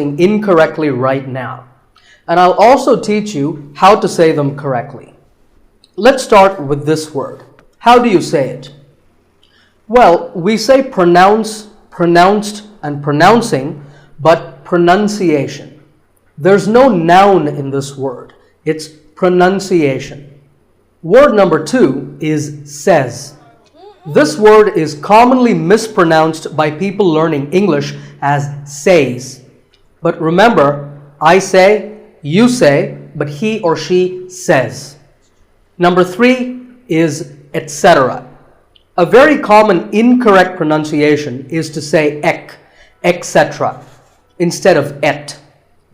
incorrectly right now. And I'll also teach you how to say them correctly. Let's start with this word. How do you say it? Well, we say pronounce, pronounced, and pronouncing, but pronunciation. There's no noun in this word. It's pronunciation. Word number 2 is says. This word is commonly mispronounced by people learning English as says. But remember, I say, you say, but he or she says. Number 3 is etc. A very common incorrect pronunciation is to say ek, etc. instead of et.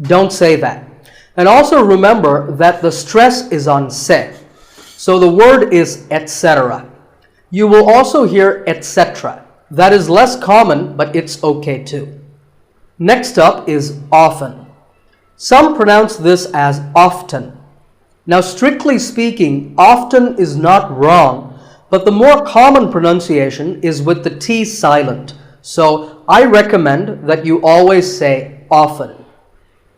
Don't say that. And also remember that the stress is on se. So the word is etc. You will also hear etc. That is less common, but it's okay too. Next up is often. Some pronounce this as often. Now, strictly speaking, often is not wrong, but the more common pronunciation is with the T silent. So I recommend that you always say often.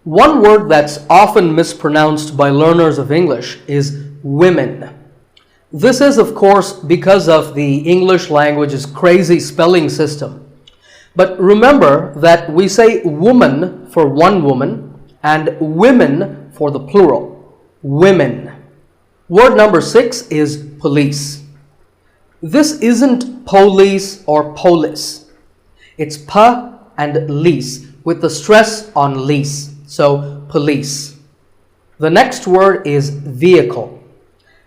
One word that's often mispronounced by learners of English is women. This is, of course, because of the English language's crazy spelling system. But remember that we say woman for one woman and women for the plural. Women. Word number 6 is police. This isn't police or polis. It's pa and lis with the stress on lis. So police. The next word is vehicle.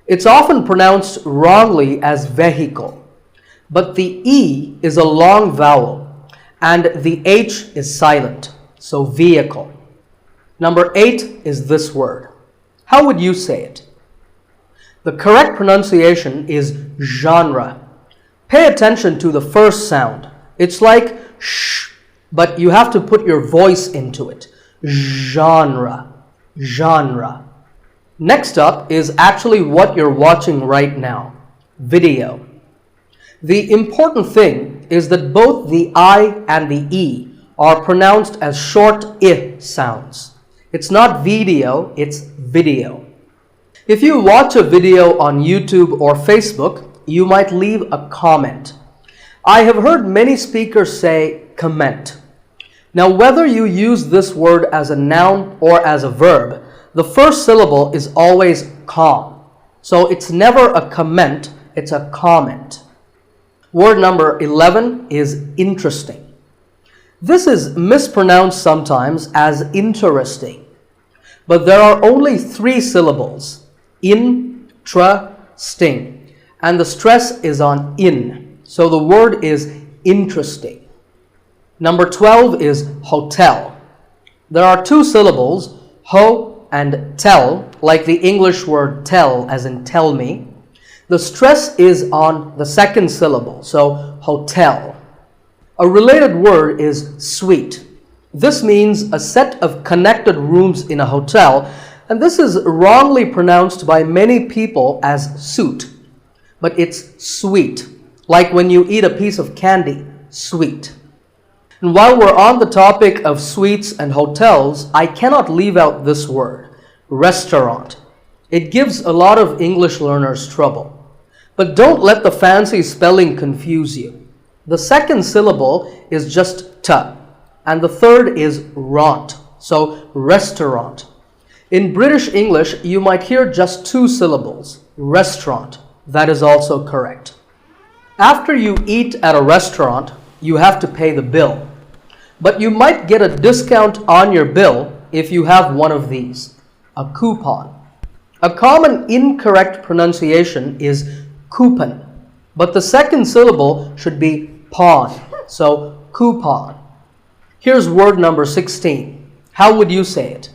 It's often pronounced wrongly as vehicle, but the E is a long vowel and the H is silent, so vehicle. Number 8 is this word. How would you say it? The correct pronunciation is genre. Pay attention to the first sound. It's like sh, but you have to put your voice into it. Genre, genre. Next up is actually what you're watching right now, video. The important thing is that both the I and the E are pronounced as short I sounds. It's not video, it's video. If you watch a video on YouTube or Facebook, you might leave a comment. I have heard many speakers say comment. Now, whether you use this word as a noun or as a verb, the first syllable is always com. So it's never a comment, it's a comment. Word number 11 is interesting. This is mispronounced sometimes as interesting, but there are only 3 syllables, in-tra-sting, and the stress is on in, so the word is interesting. Number 12 is hotel. There are 2 syllables, ho and tell, like the English word tell as in tell me. The stress is on the second syllable, so hotel. A related word is suite. This means a set of connected rooms in a hotel, and this is wrongly pronounced by many people as suit, but it's sweet, like when you eat a piece of candy, sweet. And while we're on the topic of suites and hotels, I cannot leave out this word, restaurant. It gives a lot of English learners trouble. But don't let the fancy spelling confuse you. The second syllable is just ta, and the third is ront, so restaurant. In British English, you might hear just 2 syllables, restaurant. That is also correct. After you eat at a restaurant, you have to pay the bill. But you might get a discount on your bill if you have one of these, a coupon. A common incorrect pronunciation is coupon, but the second syllable should be pawn, so coupon. Here's word number 16. How would you say it?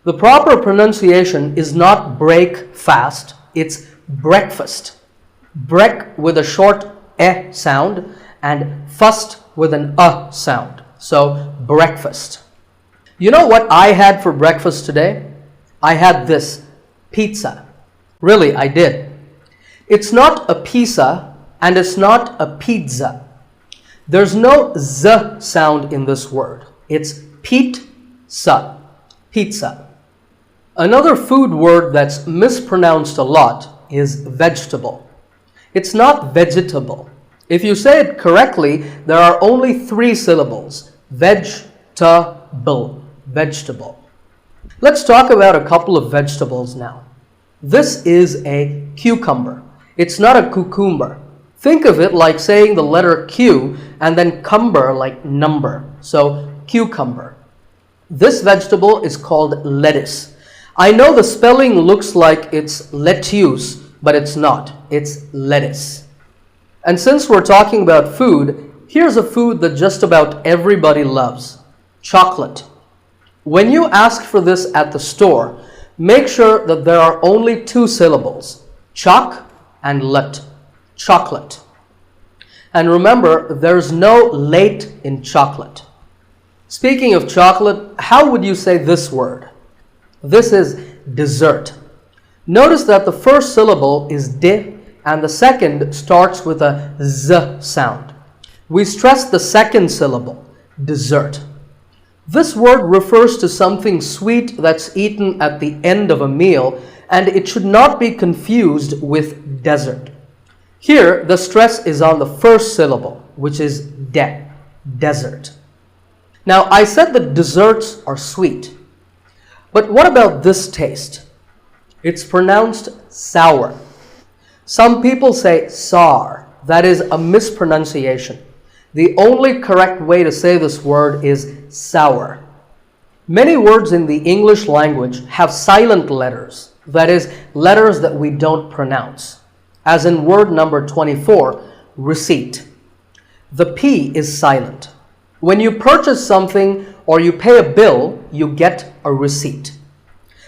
The proper pronunciation is not break fast, it's breakfast. Break with a short eh sound and fast with an sound. So breakfast. You know what I had for breakfast today? I had this, pizza. Really, I did. It's not a pizza and it's not a pizza. There's no z sound in this word. It's Pizza. Pizza. Another food word that's mispronounced a lot is vegetable. It's not vegetable. If you say it correctly, there are only 3 syllables. Vegetable. Vegetable. Let's talk about a couple of vegetables now. This is a cucumber. It's not a cucumber. Think of it like saying the letter Q and then cumber like number. So cucumber. This vegetable is called lettuce. I know the spelling looks like it's lettuce, but it's not. It's lettuce. And since we're talking about food, here's a food that just about everybody loves. Chocolate. When you ask for this at the store, make sure that there are only 2 syllables. Choc and let. Chocolate. And remember, there's no late in chocolate. Speaking of chocolate, how would you say this word? This is dessert. Notice that the first syllable is de and the second starts with a z sound. We stress the second syllable, dessert. This word refers to something sweet that's eaten at the end of a meal, and it should not be confused with dessert. Here, the stress is on the first syllable, which is de, desert. Now, I said that desserts are sweet. But what about this taste? It's pronounced sour. Some people say sour. That is a mispronunciation. The only correct way to say this word is sour. Many words in the English language have silent letters. That is, letters that we don't pronounce. As in word number 24, receipt. The P is silent. When you purchase something or you pay a bill, you get a receipt.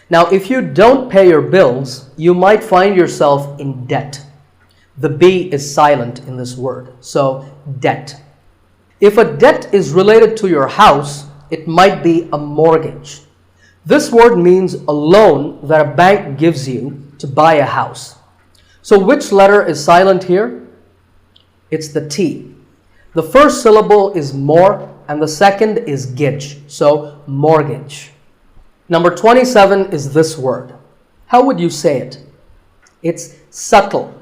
Now, if you don't pay your bills, you might find yourself in debt. The B is silent in this word, so debt. If a debt is related to your house, it might be a mortgage. This word means a loan that a bank gives you to buy a house. So which letter is silent here? It's the T. The first syllable is more and the second is gidge, so mortgage. Number 27 is this word. How would you say it? It's subtle.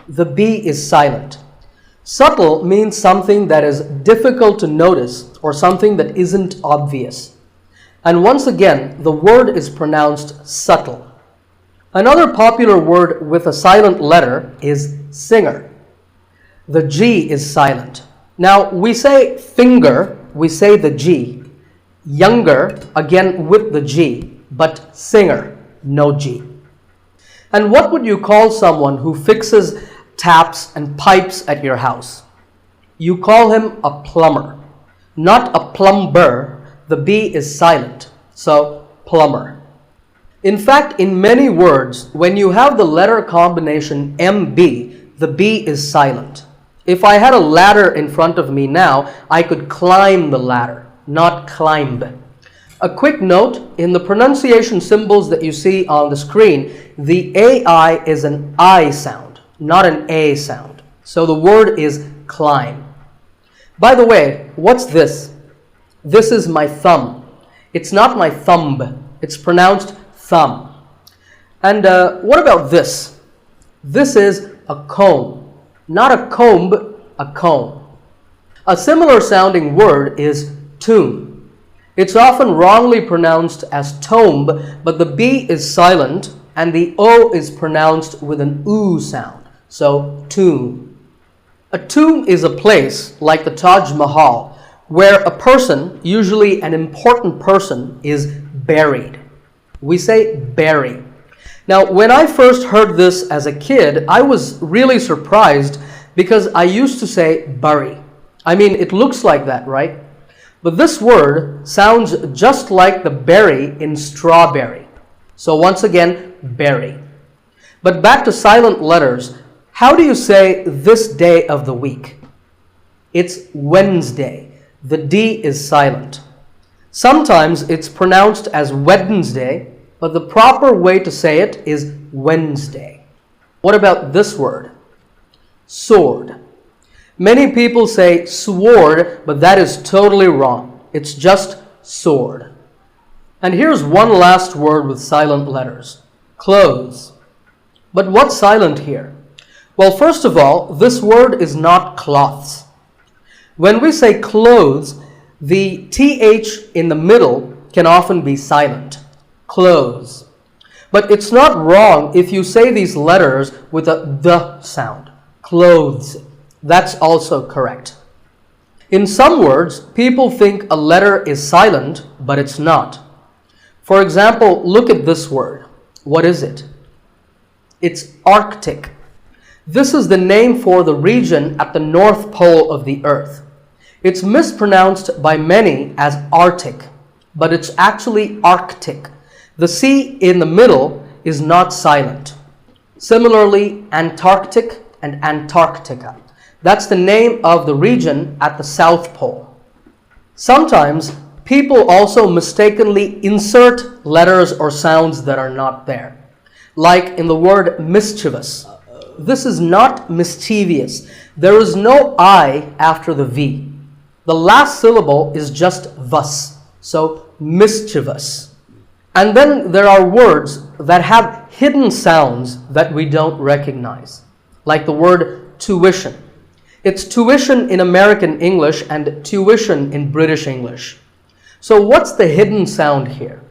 The B is silent. Subtle means something that is difficult to notice or something that isn't obvious. And once again, the word is pronounced subtle. Another popular word with a silent letter is singer. The G is silent. Now, we say finger, we say the G. Younger, again with the G, but singer, no G. And what would you call someone who fixes taps and pipes at your house? You call him a plumber, not a plumber. The B is silent, so plumber. In fact, in many words, when you have the letter combination MB, the B is silent. If I had a ladder in front of me now, I could climb the ladder, not climb. A quick note, in the pronunciation symbols that you see on the screen, the AI is an I sound, not an A sound. So the word is climb. By the way, what's this? This is my thumb. It's not my thumb. It's pronounced thumb. And what about this? This is a comb. Not a comb, a comb. A similar sounding word is tomb. It's often wrongly pronounced as tomb, but the B is silent and the O is pronounced with an oo sound. So tomb. A tomb is a place like the Taj Mahal where a person, usually an important person, is buried. We say bury. Now, when I first heard this as a kid, I was really surprised because I used to say bury. I mean, it looks like that, right? But this word sounds just like the berry in strawberry. So once again, bury. But back to silent letters, how do you say this day of the week? It's Wednesday. The D is silent. Sometimes it's pronounced as Wednesday, but the proper way to say it is Wednesday. What about this word? Sword. Many people say sword, but that is totally wrong. It's just sword. And here's one last word with silent letters. Clothes. But what's silent here? Well, first of all, this word is not cloths. When we say clothes, the TH in the middle can often be silent. Clothes. But it's not wrong if you say these letters with a the sound. Clothes. That's also correct. In some words, people think a letter is silent, but it's not. For example, look at this word. What is it? It's Arctic. This is the name for the region at the North Pole of the Earth. It's mispronounced by many as Arctic, but it's actually Arctic. The C in the middle is not silent. Similarly, Antarctic and Antarctica. That's the name of the region at the South Pole. Sometimes people also mistakenly insert letters or sounds that are not there. Like in the word mischievous. This is not mischievous. There is no I after the V. The last syllable is just thus. So mischievous. And then there are words that have hidden sounds that we don't recognize. Like the word tuition. It's tuition in American English and tuition in British English. So what's the hidden sound here?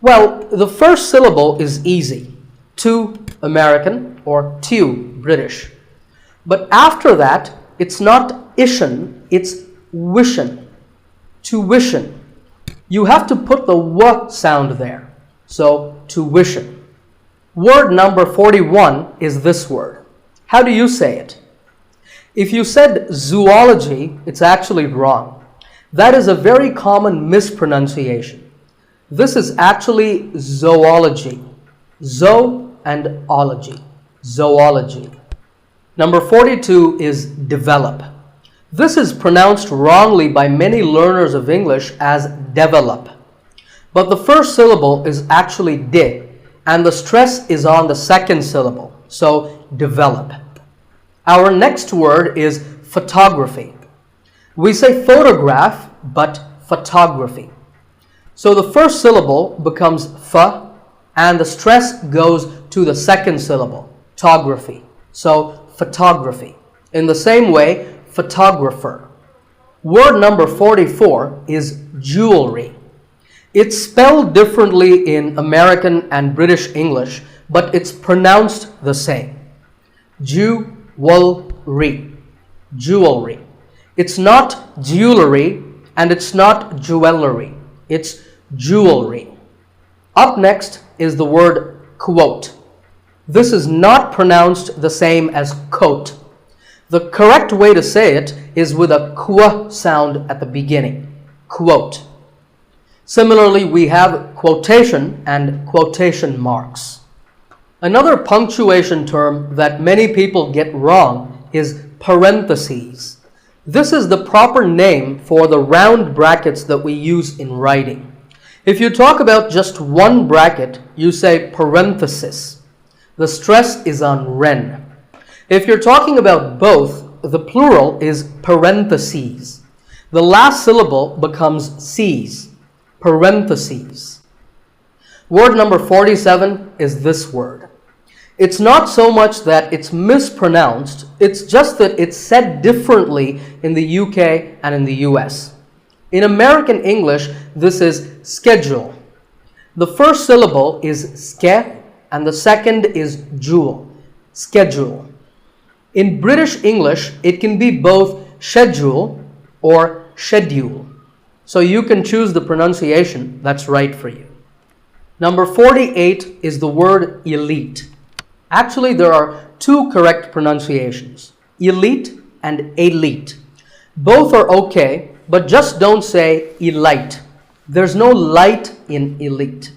Well, the first syllable is easy. Tu, American, or tu, British. But after that, it's not ishin, it's wishin. Tuition. You have to put the w sound there. So, tuition. Word number 41 is this word. How do you say it? If you said zoology, it's actually wrong. That is a very common mispronunciation. This is actually zoology. Zo and ology. Zoology. Number 42 is develop. This is pronounced wrongly by many learners of English as develop. But the first syllable is actually de, and the stress is on the second syllable. So, develop. Our next word is photography. We say photograph, but photography. So the first syllable becomes ph, and the stress goes to the second syllable, photography. So, photography. In the same way, photographer. Word number 44 is jewelry. It's spelled differently in American and British English, but it's pronounced the same. Jewelry. Jewelry. It's not jewelry and it's not jewelry. It's jewelry. Up next is the word quote. This is not pronounced the same as coat. The correct way to say it is with a qu sound at the beginning. Quote. Similarly, we have quotation and quotation marks. Another punctuation term that many people get wrong is parentheses. This is the proper name for the round brackets that we use in writing. If you talk about just one bracket, you say parenthesis. The stress is on ren. If you're talking about both, the plural is parentheses. The last syllable becomes C's. Parentheses. Word number 47 is this word. It's not so much that it's mispronounced, it's just that it's said differently in the UK and in the US. In American English, this is schedule. The first syllable is ske and the second is jewel. Schedule. In British English, it can be both schedule or schedule. So you can choose the pronunciation that's right for you. Number 48 is the word elite. Actually, there are two correct pronunciations, elite and elite. Both are okay, but just don't say elite. There's no light in elite.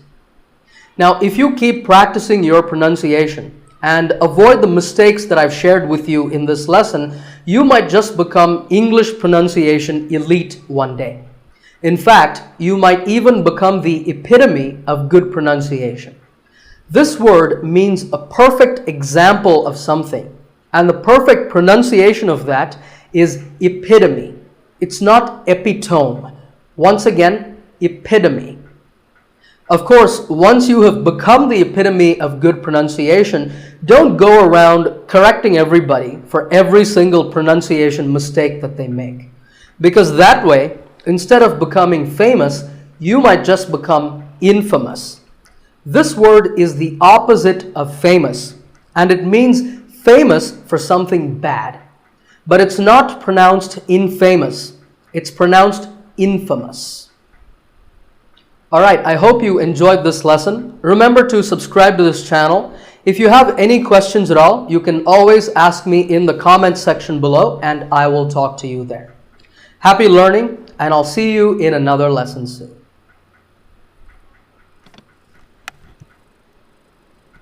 Now, if you keep practicing your pronunciation and avoid the mistakes that I've shared with you in this lesson, you might just become English pronunciation elite one day. In fact, you might even become the epitome of good pronunciation. This word means a perfect example of something, and the perfect pronunciation of that is epitome. It's not epitome. Once again, epitome. Of course, once you have become the epitome of good pronunciation, don't go around correcting everybody for every single pronunciation mistake that they make. Because that way, instead of becoming famous, you might just become infamous. This word is the opposite of famous, and it means famous for something bad. But it's not pronounced infamous, it's pronounced infamous. Alright, I hope you enjoyed this lesson. Remember to subscribe to this channel. If you have any questions at all, you can always ask me in the comment section below and I will talk to you there. Happy learning, and I'll see you in another lesson soon.